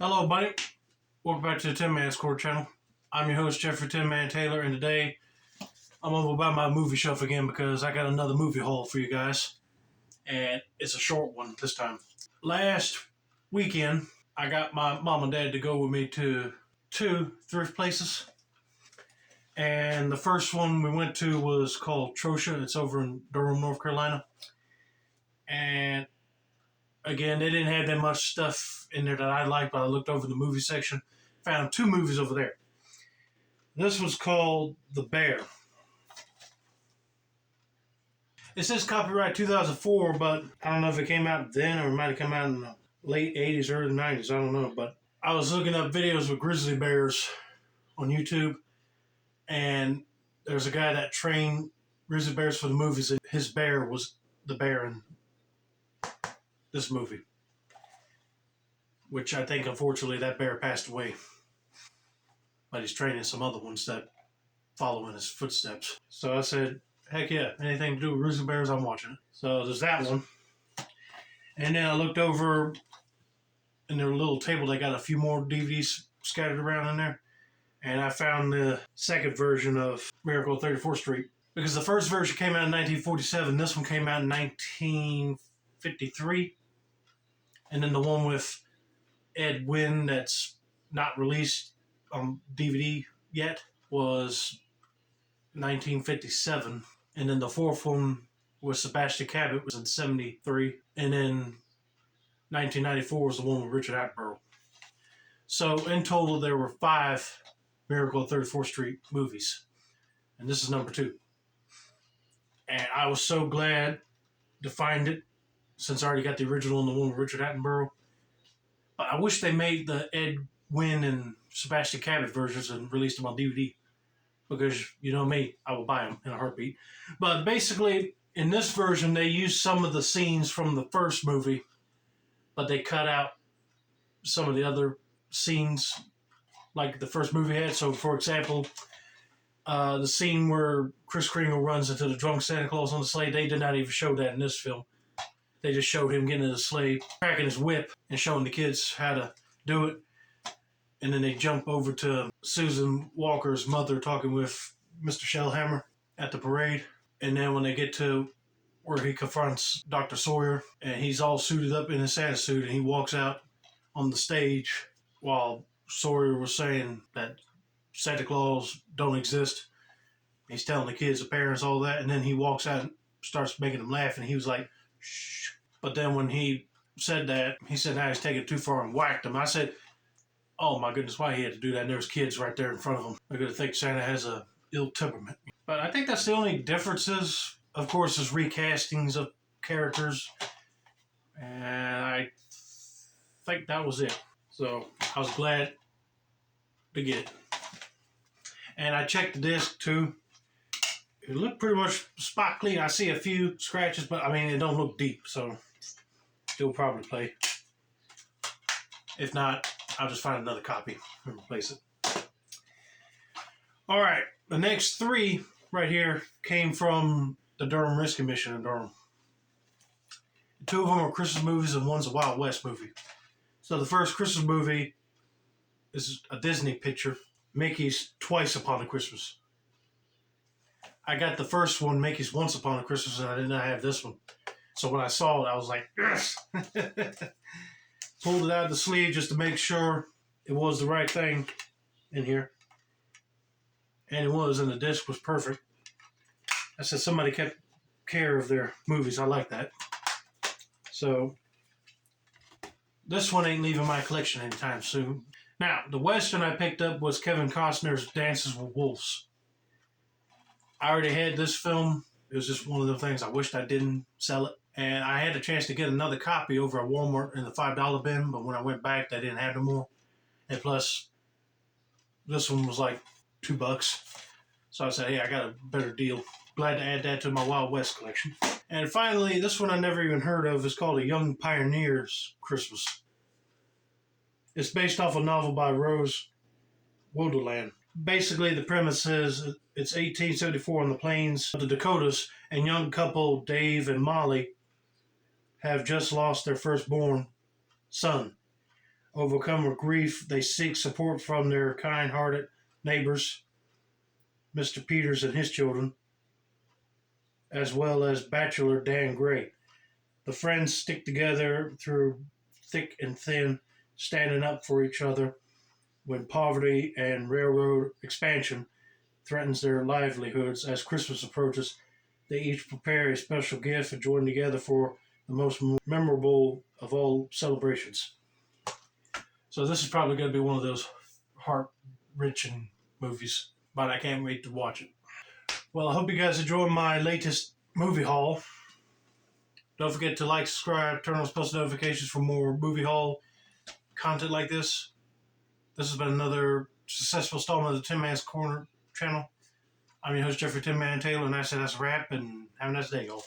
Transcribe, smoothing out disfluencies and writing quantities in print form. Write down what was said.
Hello, buddy. Welcome back to the Tinmans Core channel. I'm your host, Jeffrey Tinman Taylor, and today I'm over by my movie shelf again because I got another movie haul for you guys, and it's a short one this time. Last weekend, I got my mom and dad to go with me to two thrift places, and the first one we went to was called Trosha. It's over in Durham, North Carolina, and again, they didn't have that much stuff in there that I liked, but I looked over the movie section, found two movies over there. This was called The Bear. It says copyright 2004, but I don't know if it came out then or it might have come out in the late 80s, early 90s. I don't know, but I was looking up videos with grizzly bears on YouTube, and there's a guy that trained grizzly bears for the movies, and his bear was the bear in this movie, which I think, unfortunately, that bear passed away. But he's training some other ones that follow in his footsteps. So I said, heck yeah, anything to do with grizzly bears, I'm watching it. So there's that one. And then I looked over in their little table, they got a few more DVDs scattered around in there. And I found the second version of Miracle on 34th Street. Because the first version came out in 1947, this one came out in 1953. And then the one with Ed Wynn that's not released on DVD yet was 1957. And then the fourth one with Sebastian Cabot was in 73. And then 1994 was the one with Richard Attenborough. So in total, there were 5 Miracle on 34th Street movies. And this is number 2. And I was so glad to find it, since I already got the original and the one with Richard Attenborough. But I wish they made the Ed Wynn and Sebastian Cabot versions and released them on DVD. Because, you know me, I will buy them in a heartbeat. But basically, in this version, they used some of the scenes from the first movie, but they cut out some of the other scenes like the first movie had. So, for example, the scene where Kris Kringle runs into the drunk Santa Claus on the sleigh, they did not even show that in this film. They just showed him getting in the sleigh, cracking his whip, and showing the kids how to do it. And then they jump over to Susan Walker's mother talking with Mr. Shellhammer at the parade. And then when they get to where he confronts Dr. Sawyer, and he's all suited up in his Santa suit, and he walks out on the stage while Sawyer was saying that Santa Claus don't exist. He's telling the kids, the parents, all that, and then he walks out and starts making them laugh, and he was like, shh. But then when he said that, he said, now he's taking it too far, and whacked him. I said, oh my goodness, why he had to do that? And there's kids right there in front of him. They're going to think Santa has a ill temperament. But I think that's the only differences. Of course, is recastings of characters. And I think that was it. So I was glad to get it. And I checked the disc too. It looked pretty much spot clean. I see a few scratches, but I mean, it don't look deep. So still probably play. If not, I'll just find another copy and replace it. All right, the next 3 right here came from the Durham Rescue Mission in Durham. 2 of them are Christmas movies and one's a Wild West movie. So the first Christmas movie is a Disney picture, Mickey's Twice Upon a Christmas. I got the first one, Mickey's Once Upon a Christmas, and I did not have this one. So when I saw it, I was like, yes! Pulled it out of the sleeve just to make sure it was the right thing in here. And it was, and the disc was perfect. I said somebody kept care of their movies. I like that. So, this one ain't leaving my collection anytime soon. Now, the Western I picked up was Kevin Costner's Dances with Wolves. I already had this film. It was just one of the things I wished I didn't sell it. And I had a chance to get another copy over at Walmart in the $5 bin, but when I went back, they didn't have no more. And plus, this one was like $2. So I said, hey, I got a better deal. Glad to add that to my Wild West collection. And finally, this one I never even heard of is called A Young Pioneer's Christmas. It's based off a novel by Rose Woderland. Basically, the premise is it's 1874 on the plains of the Dakotas, and young couple Dave and Molly have just lost their firstborn son. Overcome with grief, they seek support from their kind-hearted neighbors, Mr. Peters and his children, as well as bachelor Dan Gray. The friends stick together through thick and thin, standing up for each other when poverty and railroad expansion threatens their livelihoods. As Christmas approaches, they each prepare a special gift and join together for the most memorable of all celebrations. So this is probably going to be one of those heart-wrenching movies, but I can't wait to watch it. Well, I hope you guys enjoy my latest movie haul. Don't forget to like, subscribe, turn on post notifications for more movie haul content like this. This has been another successful installment of the Tinmans Corner channel. I'm your host, Jeffrey Tinman Taylor, and I said that's a wrap, and have a nice day, y'all.